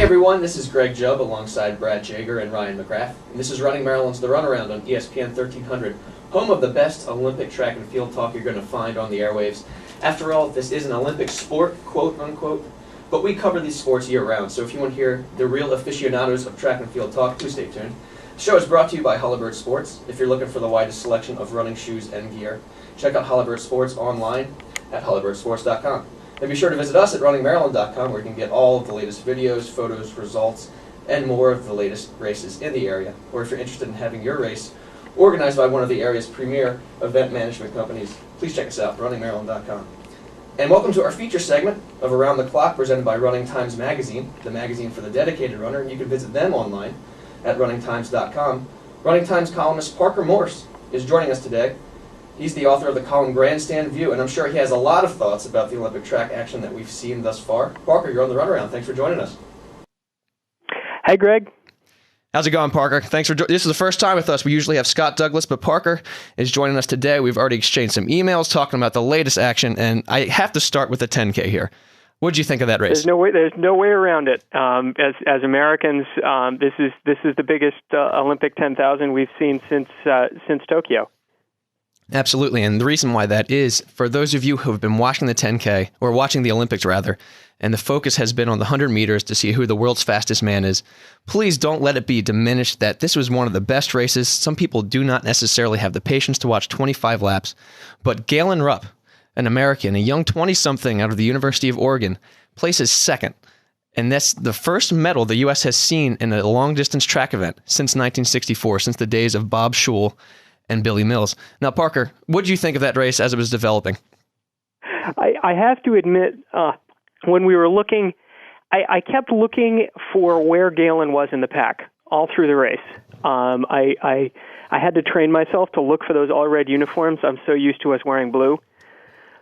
everyone, this is Greg Jubb alongside Brad Jager and Ryan McGrath, and this is Running Maryland's The Runaround on ESPN 1300, home of the best Olympic track and field talk you're going to find on the airwaves. After all, this is an Olympic sport, quote unquote, but we cover these sports year-round, so if you want to hear the real aficionados of track and field talk, please stay tuned. The show is brought to you by Halliburton Sports. If you're looking for the widest selection of running shoes and gear, check out Halliburton Sports online at halliburtonsports.com. And be sure to visit us at runningmaryland.com, where you can get all of the latest videos, photos, results, and more of the latest races in the area. Or if you're interested in having your race organized by one of the area's premier event management companies, please check us out, runningmaryland.com. And welcome to our feature segment of Around the Clock, presented by Running Times Magazine, the magazine for the dedicated runner, and you can visit them online at runningtimes.com. Running Times columnist Parker Morse is joining us today. He's the author of the column Grandstand View, and I'm sure he has a lot of thoughts about the Olympic track action that we've seen thus far. Parker, you're on the Runaround. Thanks for joining us. Hey, Greg. How's it going, Parker? Thanks for this is the first time with us. We usually have Scott Douglas, but Parker is joining us today. We've already exchanged some emails talking about the latest action, and I have to start with the 10K here. What did you think of that race? There's no way around it. As Americans, this is the biggest Olympic 10,000 we've seen since Tokyo. Absolutely, and the reason why that is, for those of you who have been watching the 10K, or watching the Olympics rather, and the focus has been on the 100 meters to see who the world's fastest man is, please don't let it be diminished that this was one of the best races. Some people do not necessarily have the patience to watch 25 laps, but Galen Rupp, an American, a young 20-something out of the University of Oregon, places second. And that's the first medal the U.S. has seen in a long-distance track event since 1964, since the days of Bob Schul and Billy Mills. Now, Parker, what did you think of that race as it was developing? I have to admit, when we were looking, I kept looking for where Galen was in the pack all through the race. I had to train myself to look for those all-red uniforms. I'm so used to us wearing blue.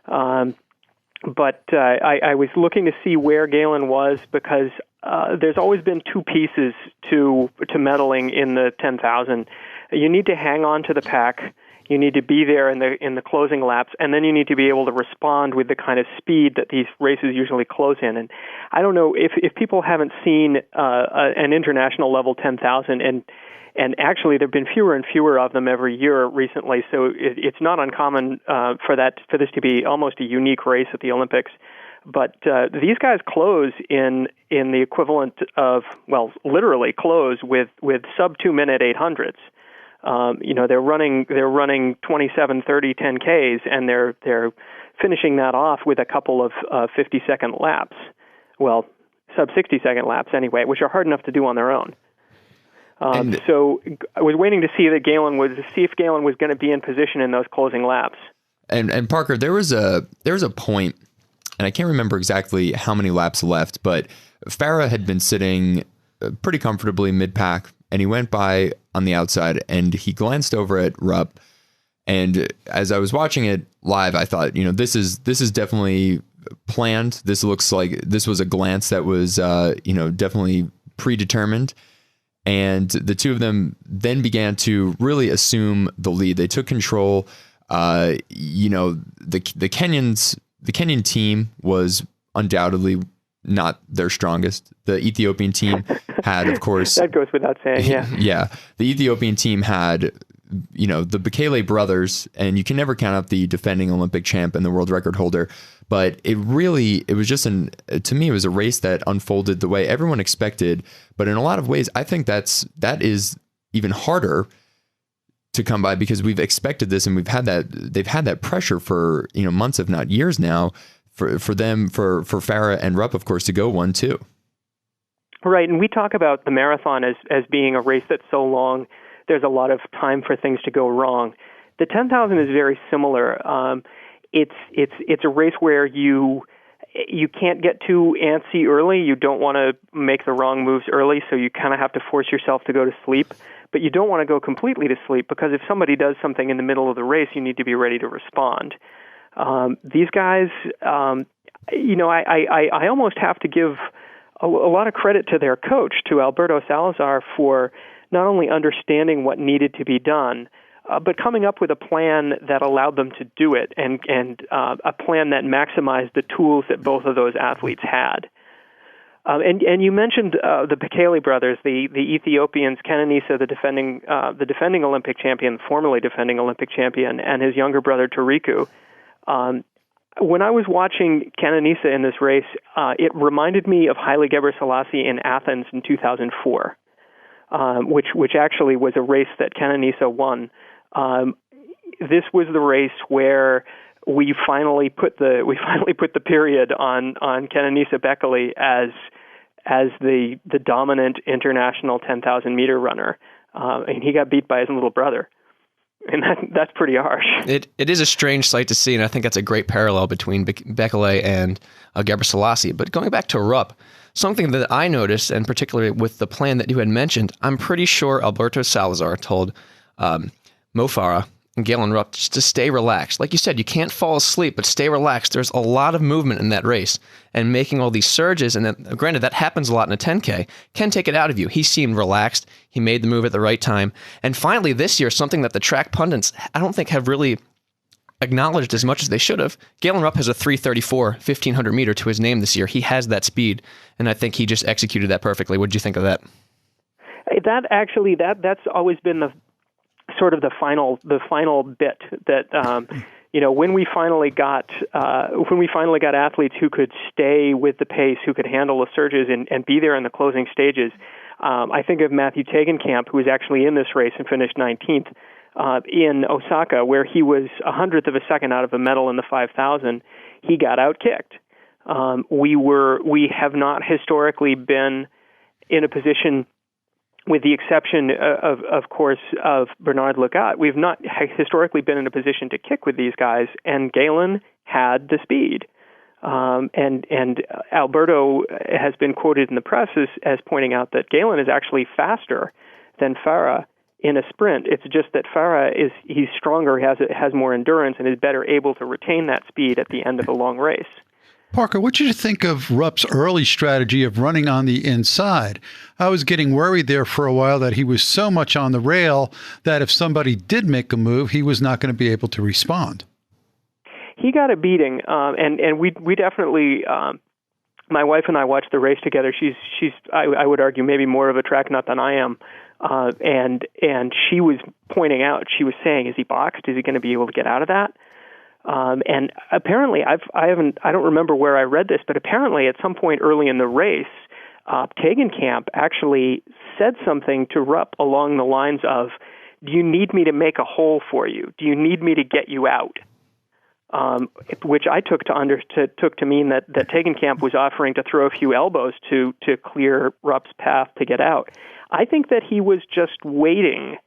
But I was looking to see where Galen was, because there's always been two pieces to medaling in the 10,000. You need to hang on to the pack. You need to be there in the closing laps, and then you need to be able to respond with the kind of speed that these races usually close in. And I don't know if people haven't seen an international level 10,000, and actually there have been fewer and fewer of them every year recently. So it's not uncommon for this to be almost a unique race at the Olympics. But these guys close in the equivalent of, well, literally close with sub 2 minute 800s. They're running 27:30 10Ks, and they're finishing that off with a couple of 50-second laps. Well, sub 60-second laps anyway, which are hard enough to do on their own. So I was waiting to see if Galen was going to be in position in those closing laps. And Parker, there was a point, and I can't remember exactly how many laps left, but Farah had been sitting pretty comfortably mid-pack, and he went by on the outside, and he glanced over at Rupp. And as I was watching it live, I thought, this is definitely planned. This looks like this was a glance that was, definitely predetermined. And the two of them then began to really assume the lead. They took control. The Kenyan team was undoubtedly not their strongest. The Ethiopian team had, of course, that goes without saying. Yeah. Yeah. The Ethiopian team had, the Bekele brothers, and you can never count out the defending Olympic champ and the world record holder. But it was just to me, it was a race that unfolded the way everyone expected. But in a lot of ways, I think that is even harder to come by, because we've expected this, and they've had that pressure for, months, if not years now, for Farah and Rupp, of course, to go 1-2. Right, and we talk about the marathon as being a race that's so long, there's a lot of time for things to go wrong. The 10,000 is very similar. It's a race where you can't get too antsy early. You don't want to make the wrong moves early, so you kind of have to force yourself to go to sleep. But you don't want to go completely to sleep, because if somebody does something in the middle of the race, you need to be ready to respond. These guys, I almost have to give a lot of credit to their coach, to Alberto Salazar, for not only understanding what needed to be done, but coming up with a plan that allowed them to do it, and a plan that maximized the tools that both of those athletes had. And you mentioned the Bekele brothers, the Ethiopians, Kenenisa, the defending Olympic champion, formerly defending Olympic champion, and his younger brother Tariku. When I was watching Kenenisa in this race, it reminded me of Haile Gebrselassie in Athens in 2004, which actually was a race that Kenenisa won. This was the race where we finally put the period on Kenenisa Bekele as the dominant international 10,000 meter runner, and he got beat by his little brother, and that's pretty harsh. It is a strange sight to see, and I think that's a great parallel between Bekele and Gebrselassie. But going back to Rupp, something that I noticed, and particularly with the plan that you had mentioned, I'm pretty sure Alberto Salazar told Mo Farah and Galen Rupp just to stay relaxed. Like you said, you can't fall asleep, but stay relaxed. There's a lot of movement in that race, and making all these surges, and then, granted, that happens a lot in a 10K, can take it out of you. He seemed relaxed. He made the move at the right time. And finally, this year, something that the track pundits, I don't think, have really acknowledged as much as they should have. Galen Rupp has a 3:34 1,500 meter to his name this year. He has that speed, and I think he just executed that perfectly. What did you think of that? That's always been the sort of the final bit that when we finally got athletes who could stay with the pace, who could handle the surges and be there in the closing stages. I think of Matthew Tegenkamp, who was actually in this race and finished 19th in Osaka, where he was 100th of a second out of a medal in the 5,000. He got outkicked. We have not historically been in a position, with the exception of course, of Bernard Lagat, we've not historically been in a position to kick with these guys, and Galen had the speed. And Alberto has been quoted in the press as pointing out that Galen is actually faster than Farah in a sprint. It's just that Farah he's stronger, has more endurance, and is better able to retain that speed at the end of a long race. Parker, what did you think of Rupp's early strategy of running on the inside? I was getting worried there for a while that he was so much on the rail that if somebody did make a move, he was not going to be able to respond. He got a beating, and we definitely. My wife and I watched the race together. She's I would argue maybe more of a track nut than I am, and she was pointing out. She was saying, "Is he boxed? Is he going to be able to get out of that?" And apparently, I don't remember where I read this, but apparently at some point early in the race, Tegenkamp actually said something to Rupp along the lines of, "Do you need me to make a hole for you? Do you need me to get you out?" Which I took to mean that Tegenkamp was offering to throw a few elbows to clear Rupp's path to get out. I think that he was just waiting.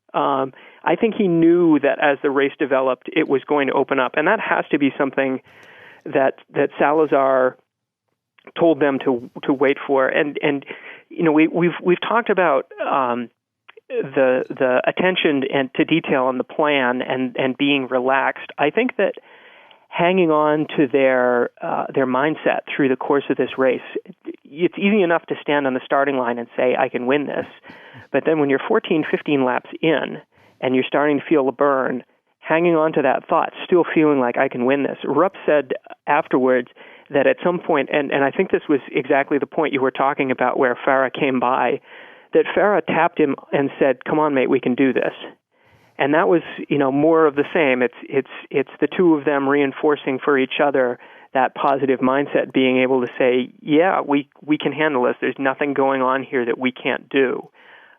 I think he knew that as the race developed, it was going to open up, and that has to be something that Salazar told them to wait for. And we've talked about the attention and to detail on the plan and being relaxed. I think that hanging on to their mindset through the course of this race, it's easy enough to stand on the starting line and say, I can win this. But then when you're 14, 15 laps in and you're starting to feel the burn, hanging on to that thought, still feeling like I can win this. Rupp said afterwards that at some point, and I think this was exactly the point you were talking about where Farah came by, that Farah tapped him and said, come on, mate, we can do this. And that was, more of the same. It's the two of them reinforcing for each other that positive mindset, being able to say, yeah, we can handle this. There's nothing going on here that we can't do.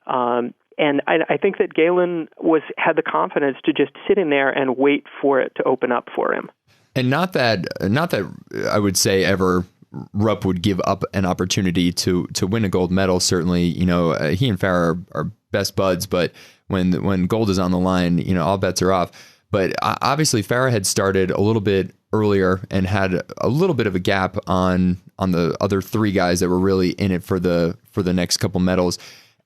And I think that Galen had the confidence to just sit in there and wait for it to open up for him. And not that I would say ever Rupp would give up an opportunity to win a gold medal. Certainly, he and Farah are best buds, but when gold is on the line, all bets are off. But obviously Farah had started a little bit earlier and had a little bit of a gap on the other three guys that were really in it for the next couple medals.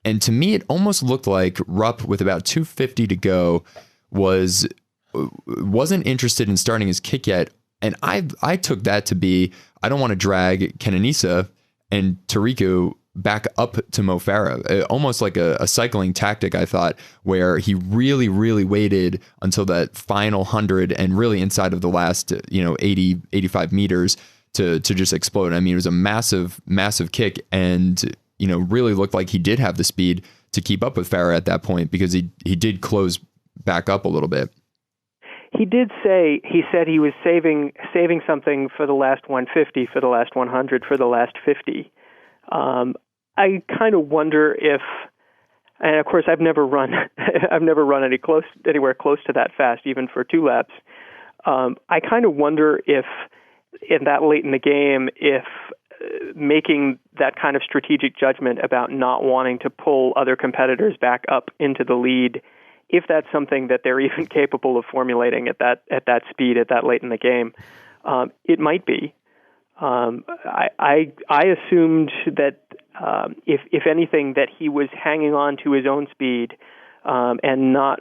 And to me, it almost looked like Rupp, with about 250 to go, wasn't interested in starting his kick yet. And I took that to be, I don't want to drag Kenenisa and Tariku back up to Mo Farah, almost like a cycling tactic, I thought, where he really, really waited until that final 100 and really inside of the last 80, 85 meters to just explode. I mean, it was a massive kick, and really looked like he did have the speed to keep up with Farah at that point, because he did close back up a little bit. He said he was saving something for the last 150, for the last 100, for the last 50. I kind of wonder if, and of course I've never run anywhere close to that fast, even for 2 laps. I kind of wonder if, in that late in the game, if making that kind of strategic judgment about not wanting to pull other competitors back up into the lead, if that's something that they're even capable of formulating at that speed, at that late in the game. It might be. I assumed that if anything, that he was hanging on to his own speed and not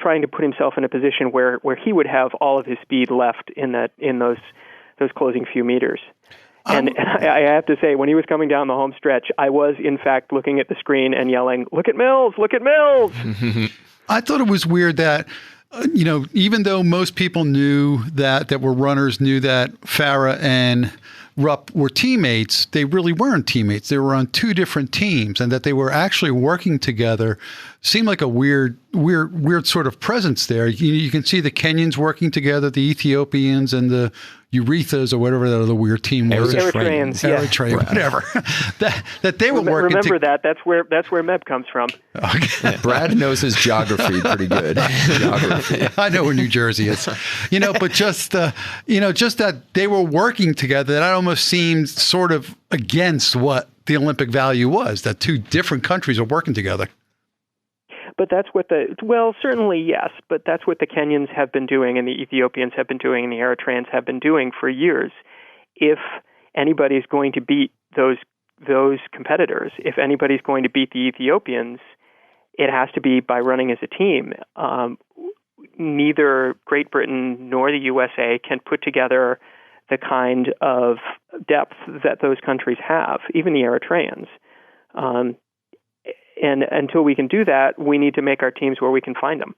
trying to put himself in a position where he would have all of his speed left in those closing few meters. And I have to say, when he was coming down the home stretch, I was, in fact, looking at the screen and yelling, "Look at Mills! Look at Mills!" I thought it was weird that, even though most people knew that were runners, knew that Farah and Rupp were teammates, they really weren't teammates. They were on 2 different teams, and that they were actually working together seemed like a weird sort of presence there. You can see the Kenyans working together, the Ethiopians and the Urethas, or whatever that other weird team was. Eritreans, Eritrea, whatever. that they were working. Remember that. That's where Meb comes from. Okay. Yeah, Brad knows his geography pretty good. I know where New Jersey is. But just that they were working together, that almost seemed sort of against what the Olympic value was, that 2 different countries are working together. But that's what certainly yes, but that's what the Kenyans have been doing, and the Ethiopians have been doing, and the Eritreans have been doing for years. If anybody's going to beat those competitors, if anybody's going to beat the Ethiopians, it has to be by running as a team. Neither Great Britain nor the USA can put together the kind of depth that those countries have, even the Eritreans. And until we can do that, we need to make our teams where we can find them.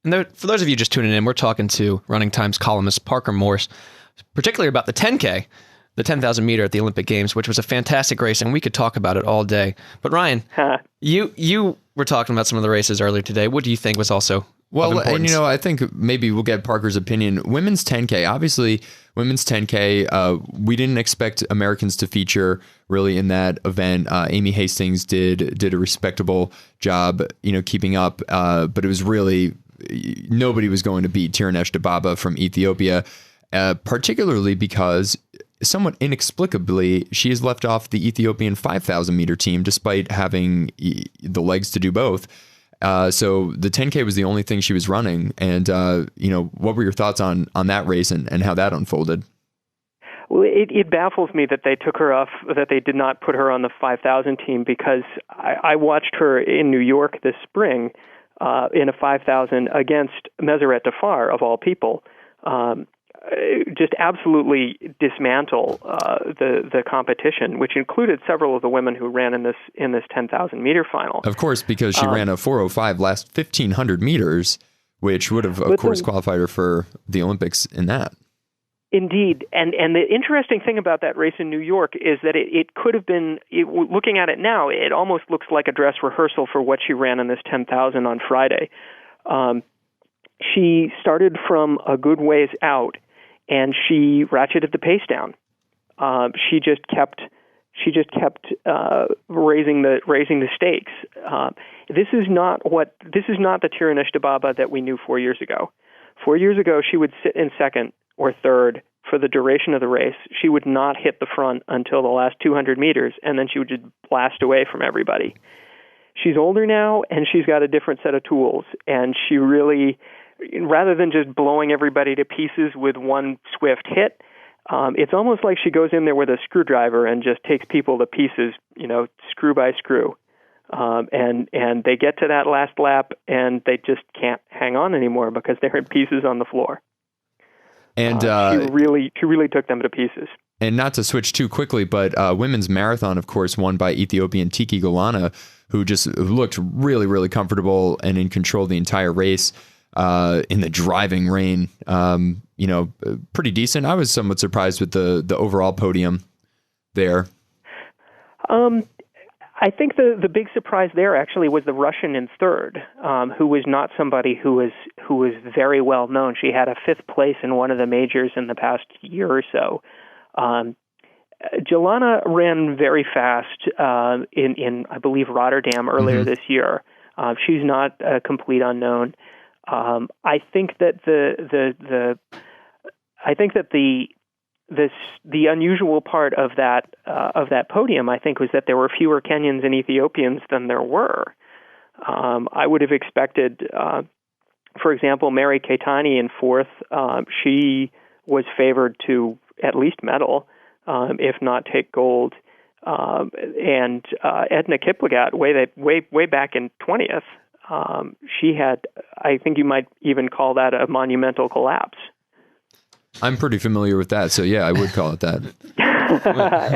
And for those of you just tuning in, we're talking to Running Times columnist Parker Morse, particularly about the 10K, the 10,000 meter at the Olympic Games, which was a fantastic race, and we could talk about it all day. But Ryan, you were talking about some of the races earlier today. What do you think was also well, and I think maybe we'll get Parker's opinion. Women's 10K, obviously, women's 10K, we didn't expect Americans to feature really in that event. Amy Hastings did a respectable job, keeping up, but it was really nobody was going to beat Tiranesh Dababa from Ethiopia, particularly because somewhat inexplicably she is left off the Ethiopian 5,000 meter team despite having the legs to do both. So the 10K was the only thing she was running. And, what were your thoughts on that race and how that unfolded? Well, it baffles me that they took her off, that they did not put her on the 5,000 team, because I watched her in New York this spring in a 5,000 against Meseret Dafar, of all people. Just absolutely dismantle the competition, which included several of the women who ran in this 10,000 meter final. Of course, because she ran a 4:05 last 1,500 meters, which would have, of course, qualified her for the Olympics in that. Indeed, and the interesting thing about that race in New York is that it could have been, looking at it now, it almost looks like a dress rehearsal for what she ran in this 10,000 on Friday. She started from a good ways out, and she ratcheted the pace down. She just kept raising the stakes. This is not the Tiranesh Dababa that we knew 4 years ago. 4 years ago, she would sit in second or third for the duration of the race. She would not hit the front until the last 200 meters, and then she would just blast away from everybody. She's older now, and she's got a different set of tools, and she really, rather than just blowing everybody to pieces with one swift hit, it's almost like she goes in there with a screwdriver and just takes people to pieces, screw by screw. And they get to that last lap, and they just can't hang on anymore because they're in pieces on the floor. And she really took them to pieces. And not to switch too quickly, but women's marathon, of course, won by Ethiopian Tiki Golana, who just looked really, really comfortable and in control the entire race in the driving rain. pretty decent. I was somewhat surprised with the overall podium there. I think the big surprise there actually was the Russian in third, who was not somebody who was very well known. She had a fifth place in one of the majors in the past year or so. Jelana ran very fast in I believe Rotterdam earlier this year. She's not a complete unknown. I think that the unusual part of that podium, I think, was that there were fewer Kenyans and Ethiopians than there were. I would have expected, for example, Mary Keitany in fourth. She was favored to at least medal, if not take gold. And Edna Kiplagat, way back in 20th, she had, I think you might even call that a monumental collapse. I'm pretty familiar with that, so yeah, I would call it that.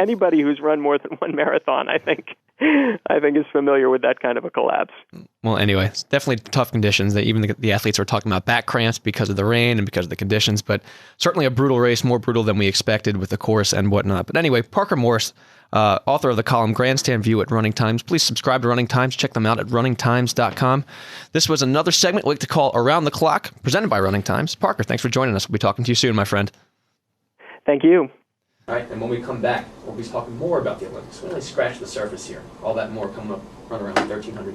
Anybody who's run more than one marathon, I think is familiar with that kind of a collapse. Well, anyway, it's definitely tough conditions. That even the athletes were talking about back cramps because of the rain and because of the conditions, but certainly a brutal race, more brutal than we expected with the course and whatnot. But anyway, Parker Morse, author of the column Grandstand View at Running Times. Please subscribe to Running Times. Check them out at runningtimes.com. This was another segment we like to call Around the Clock, presented by Running Times. Parker, thanks for joining us. We'll be talking to you soon, my friend. Thank you. All right, and when we come back, we'll be talking more about the Olympics. We only scratched the surface here. All that and more coming up, Runaround 1300.